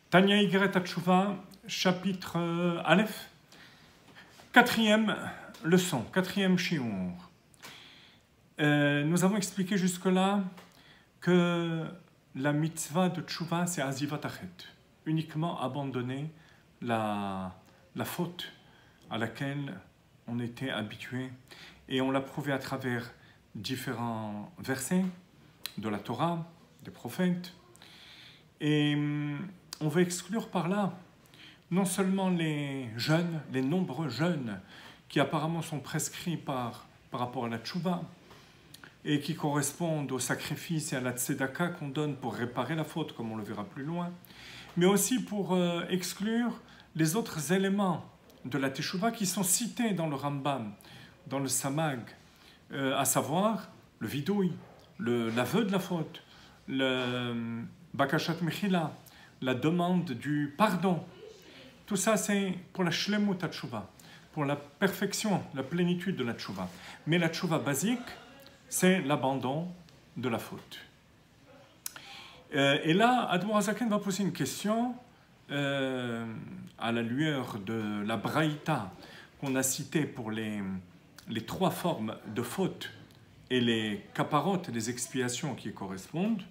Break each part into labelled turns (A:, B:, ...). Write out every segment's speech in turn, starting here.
A: Tanya Igret Tchouva, chapitre Aleph, quatrième leçon, quatrième shiur. Nous avons expliqué jusque-là que la mitzvah de Tchouva, c'est Azivat Achet, uniquement abandonner la faute à laquelle on était habitué. Et on l'a prouvé à travers différents versets de la Torah, des prophètes. Et on veut exclure par là non seulement les jeunes, les nombreux jeunes qui apparemment sont prescrits par rapport à la tchouva et qui correspondent au sacrifice et à la tzedaka qu'on donne pour réparer la faute, comme on le verra plus loin, mais aussi pour exclure les autres éléments de la teshuvah qui sont cités dans le Rambam, dans le Samag, à savoir le vidouille, l'aveu de la faute, le bakashat mechila, la demande du pardon. Tout ça, c'est pour la shlemut tchouva, pour la perfection, la plénitude de la tchouva. Mais la tchouva basique, c'est l'abandon de la faute. Et là, Admor Hazaken va poser une question à la lueur de la braïta qu'on a citée pour les trois formes de faute et les kaparot, les expiations qui y correspondent.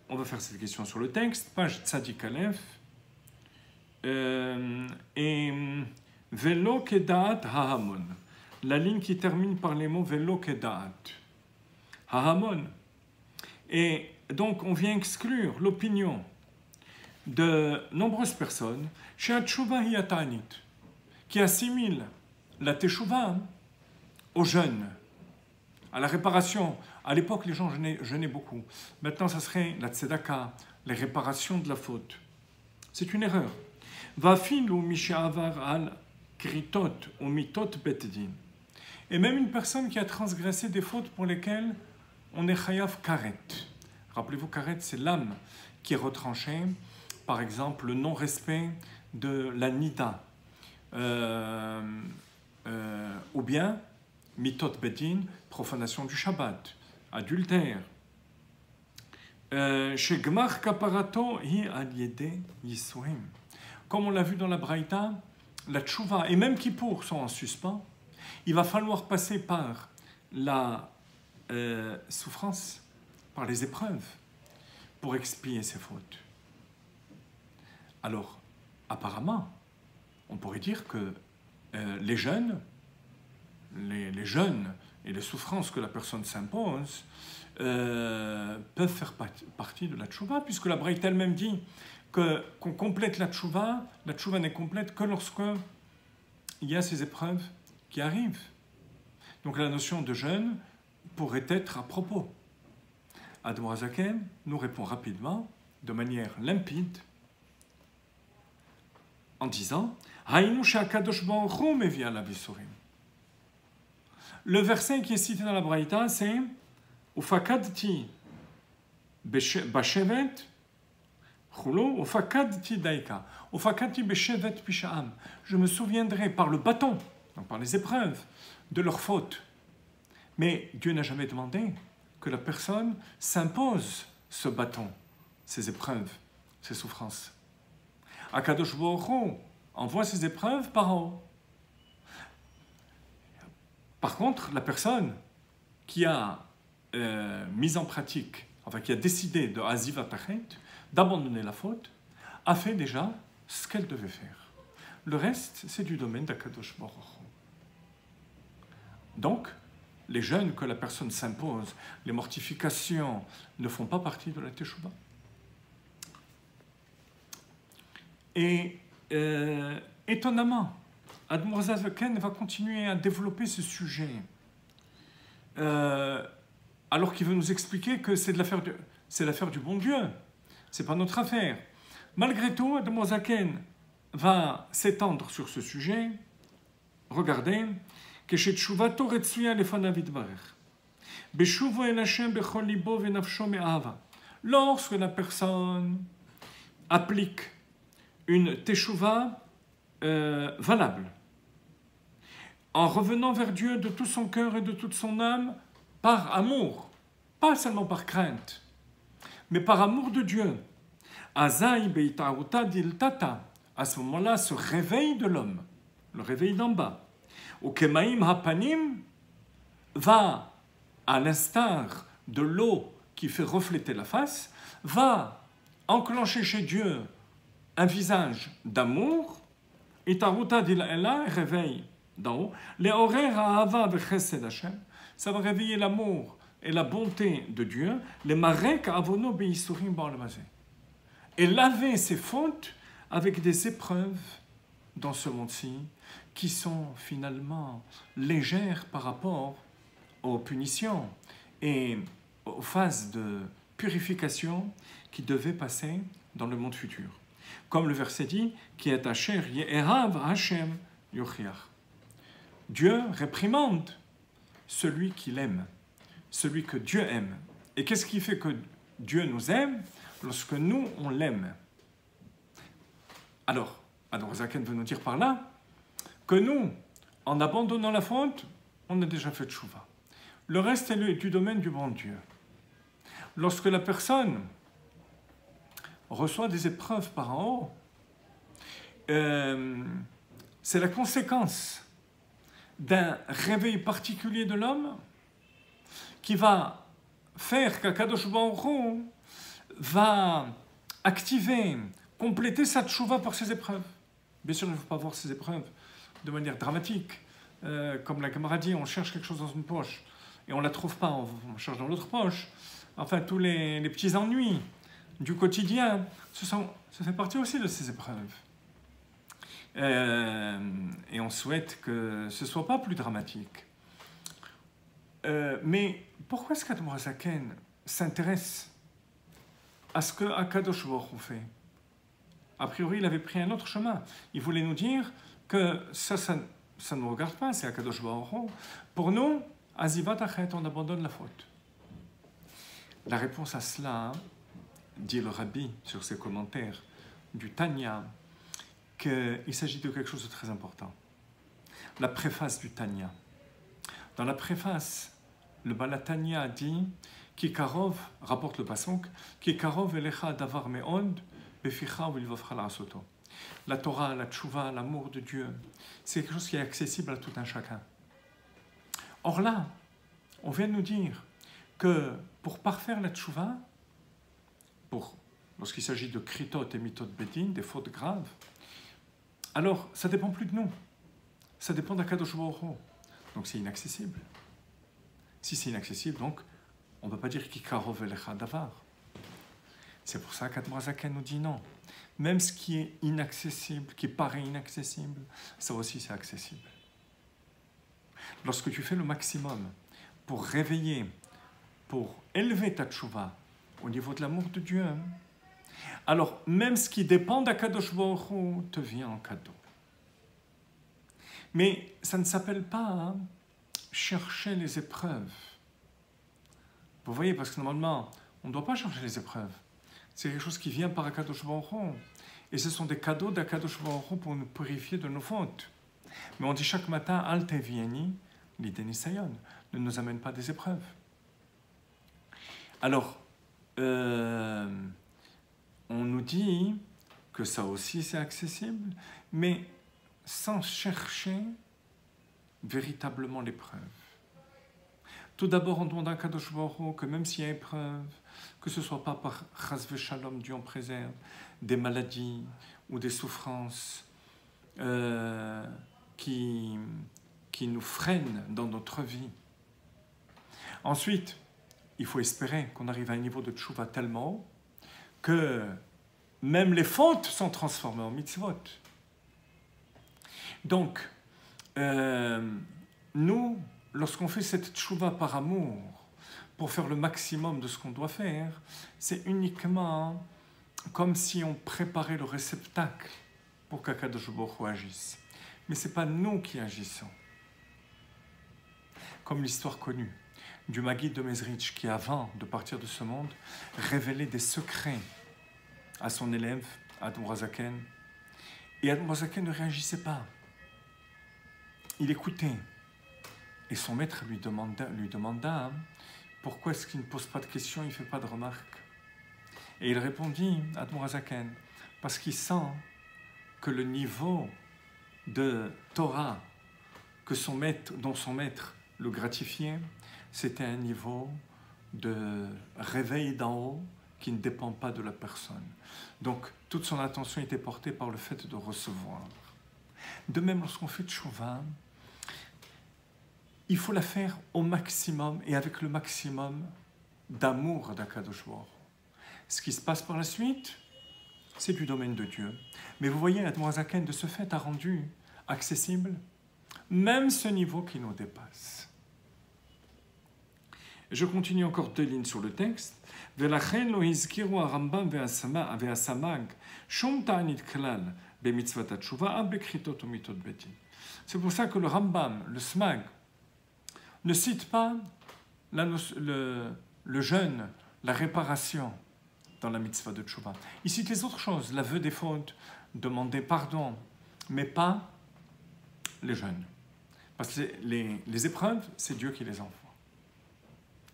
A: On va faire cette question sur le texte, page Tzadik Aleph. Et Velo Kedaat Hahamon, la ligne qui termine par les mots Velo Kedaat Hahamon. Et donc on vient exclure l'opinion de nombreuses personnes chez Tchouva Hiyatanit qui assimilent la Teshuvah aux jeûnes, à la réparation. À l'époque, les gens jeûnaient beaucoup. Maintenant, ça serait la tzedaka, les réparations de la faute. C'est une erreur. Vafilu mishavar al kritot ou mitot betedin. Et même une personne qui a transgressé des fautes pour lesquelles on est chayav karet. Rappelez-vous, karet, c'est l'âme qui est retranchée. Par exemple, le non-respect de la nida. Ou bien, mitot bedin, profanation du Shabbat, adultère. Chez Gmar kaparato hi aliede yisurim. Comme on l'a vu dans la Braïta, la tchouva et même Kippour sont en suspens. Il va falloir passer par la souffrance, par les épreuves, pour expier ses fautes. Alors, apparemment, on pourrait dire que les jeunes et les souffrances que la personne s'impose peuvent faire partie de la tchouva, puisque la Braïta elle-même dit qu'on complète la tchouva n'est complète que lorsque il y a ces épreuves qui arrivent. Donc la notion de jeûne pourrait être à propos. Admor Hazaken nous répond rapidement, de manière limpide, en disant Haïnu she'akadosh baruch hu mevi ala bisurim. Le verset qui est cité dans la Braïta, c'est Ufakadti bashevet chulo ufakadti daika ufakadti beshevet pishaam. Je me souviendrai par le bâton, donc par les épreuves, de leurs fautes. Mais Dieu n'a jamais demandé que la personne s'impose ce bâton, ces épreuves, ces souffrances. Akadosh Baruch Hu envoie ces épreuves par en haut. Par contre, la personne qui a mis en pratique, enfin qui a décidé de Azivat Achet, d'abandonner la faute, a fait déjà ce qu'elle devait faire. Le reste, c'est du domaine d'Akadosh Baruch Hu. Donc, les jeûnes que la personne s'impose, les mortifications, ne font pas partie de la Teshuvah. Et étonnamment, Admor Hazaken va continuer à développer ce sujet, alors qu'il veut nous expliquer que c'est l'affaire du bon Dieu, c'est pas notre affaire. Malgré tout, Admor Hazaken va s'étendre sur ce sujet. Regardez, que chez Tshuvato retsuya lefanav yitbarech, beshuvo el Hashem bechol libo venafsho me'ava. Lorsque la personne applique une teshuvah valable, en revenant vers Dieu de tout son cœur et de toute son âme, par amour, pas seulement par crainte, mais par amour de Dieu, Azai beitauta diltata. À ce moment-là, ce réveil de l'homme, le réveil d'en bas, au kemaim hapanim, va, à l'instar de l'eau qui fait refléter la face, va enclencher chez Dieu un visage d'amour, et taruta dil'ela, réveil d'en haut, les horaires ahava vechesed Hashem, ça va réveiller l'amour et la bonté de Dieu, les marek avono beisurim ba'olamazé, et laver ses fautes avec des épreuves dans ce monde-ci qui sont finalement légères par rapport aux punitions et aux phases de purification qui devaient passer dans le monde futur. Comme le verset dit, qui est Asher Ye'erav Hashem Yochiach. Dieu réprimande celui qu'il aime, celui que Dieu aime. Et qu'est-ce qui fait que Dieu nous aime? Lorsque nous, on l'aime. Alors, Adon Zaken veut nous dire par là que nous, en abandonnant la faute, on a déjà fait tchouva. Le reste est du domaine du bon Dieu. Lorsque la personne reçoit des épreuves par en haut, c'est la conséquence d'un réveil particulier de l'homme qui va faire qu'Akadosh Baruch Hu va activer, compléter sa tchouva par ces épreuves. Bien sûr, il ne faut pas voir ces épreuves de manière dramatique. Comme la Gemara dit, on cherche quelque chose dans une poche et on ne la trouve pas, on cherche dans l'autre poche. Enfin, tous les petits ennuis du quotidien, ça fait partie aussi de ces épreuves. Et on souhaite que ce ne soit pas plus dramatique. Mais pourquoi est-ce qu'Adam Zaken s'intéresse à ce que Akadosh Baruch Hu fait? A priori, il avait pris un autre chemin. Il voulait nous dire que ça ne nous regarde pas, c'est Akadosh Baruch Hu. Pour nous, Azivat Achet, on abandonne la faute. La réponse à cela, dit le Rabbi sur ses commentaires du Tanya, qu'il s'agit de quelque chose de très important. La préface du Tanya. Dans la préface, le Balatanya dit Kikarov, rapporte le pasuk, Kikarov elecha davar me'od, beficha vilvavcha la'asoto. La Torah, la Tchouva, l'amour de Dieu, c'est quelque chose qui est accessible à tout un chacun. Or là, on vient de nous dire que pour parfaire la Tchouva, lorsqu'il s'agit de kritot et mitot bedin, des fautes graves, alors ça ne dépend plus de nous. Ça dépend d'Akadosh Baruch Hu. Donc c'est inaccessible. Si c'est inaccessible, donc on ne peut pas dire Kikarov elecha davar. C'est pour ça qu'Admor Zaken nous dit non. Même ce qui est inaccessible, qui paraît inaccessible, ça aussi c'est accessible. Lorsque tu fais le maximum pour réveiller, pour élever ta tchouva au niveau de l'amour de Dieu, alors même ce qui dépend d'Akadosh Baruch Hu te vient en cadeau. Mais ça ne s'appelle pas chercher les épreuves. Vous voyez, parce que normalement, on ne doit pas chercher les épreuves. C'est quelque chose qui vient par Akadosh Baruch Hu. Et ce sont des cadeaux d'Akadosh Baruch Hu pour nous purifier de nos fautes. Mais on dit chaque matin, Al tevieni, l'idée Nisayon, ne nous amène pas des épreuves. Alors, on nous dit que ça aussi c'est accessible, mais sans chercher véritablement l'épreuve. Tout d'abord, on demande à Kadosh Baruch Hu que même s'il y a épreuve, que ce ne soit pas par Chas v'Shalom, Dieu en préserve, des maladies ou des souffrances qui nous freinent dans notre vie. Ensuite, il faut espérer qu'on arrive à un niveau de tchouva tellement haut que même les fautes sont transformées en mitzvot. Donc, nous, lorsqu'on fait cette tchouva par amour, pour faire le maximum de ce qu'on doit faire, c'est uniquement comme si on préparait le réceptacle pour qu'Akadosh Baruch Hu agisse. Mais ce n'est pas nous qui agissons. Comme l'histoire connue du Maguide de Mezrich qui, avant de partir de ce monde, révélait des secrets à son élève, Admor Zaken. Et Admor Zaken ne réagissait pas. Il écoutait. Et son maître lui demanda pourquoi est-ce qu'il ne pose pas de questions, il ne fait pas de remarques. Et il répondit, Admor Hazaken, parce qu'il sent que le niveau de Torah dont son maître le gratifiait, c'était un niveau de réveil d'en haut qui ne dépend pas de la personne. Donc, toute son attention était portée par le fait de recevoir. De même, lorsqu'on fait tchouva, il faut la faire au maximum et avec le maximum d'amour d'Akadosh Baruch Hu. Ce qui se passe par la suite, c'est du domaine de Dieu. Mais vous voyez, Admor Hazaken, de ce fait, a rendu accessible même ce niveau qui nous dépasse. Je continue encore 2 lignes sur le texte. C'est pour ça que le Rambam, le Smag, ne cite pas le jeûne, la réparation dans la mitzvah de Tchouva. Il cite les autres choses, l'aveu des fautes, demander pardon, mais pas les jeûnes. Parce que les épreuves, c'est Dieu qui les envoie.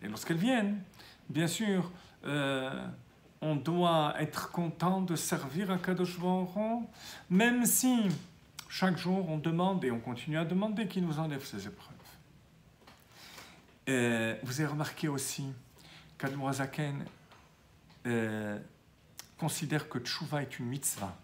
A: Et lorsqu'elles viennent, bien sûr, on doit être content de servir à Kadosh Baruch Hu, même si chaque jour on demande et on continue à demander qu'il nous enlève ces épreuves. Vous avez remarqué aussi qu'Admor Hazaken considère que Tchouva est une mitzvah.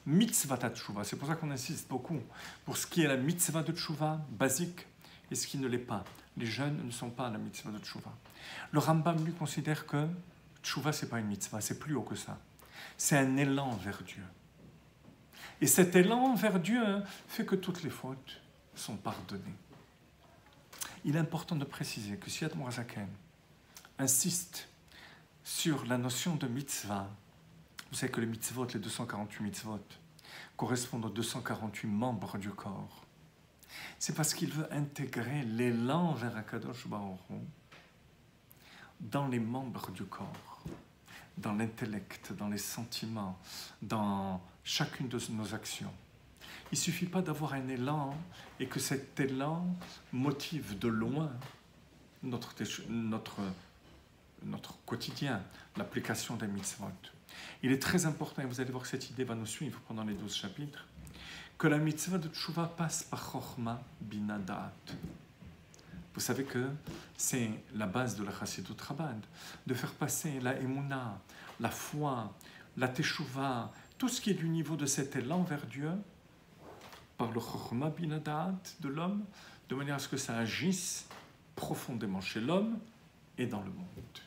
A: Mitzvah ta tchouva, c'est pour ça qu'on insiste beaucoup pour ce qui est la mitzvah de tchouva basique et ce qui ne l'est pas. Les jeunes ne sont pas la mitzvah de tchouva. Le Rambam lui considère que tchouva c'est pas une mitzvah, c'est plus haut que ça. C'est un élan vers Dieu. Et cet élan vers Dieu fait que toutes les fautes sont pardonnées. Il est important de préciser que si Admor Hazaken insiste sur la notion de mitzvah, vous savez que les mitzvot, les 248 mitzvot, correspondent aux 248 membres du corps. C'est parce qu'il veut intégrer l'élan vers Akadosh Baruch Hu dans les membres du corps, dans l'intellect, dans les sentiments, dans chacune de nos actions. Il ne suffit pas d'avoir un élan et que cet élan motive de loin notre quotidien, l'application des mitzvot. Il est très important, et vous allez voir que cette idée va nous suivre pendant les 12 chapitres, que la mitzvah de tchouva passe par Chochma Bina Da'at. Vous savez que c'est la base de la Chassidut Chabad, de faire passer la Emouna, la foi, la Teshuvah, tout ce qui est du niveau de cet élan vers Dieu, par le Chochma Bina Da'at de l'homme, de manière à ce que ça agisse profondément chez l'homme et dans le monde.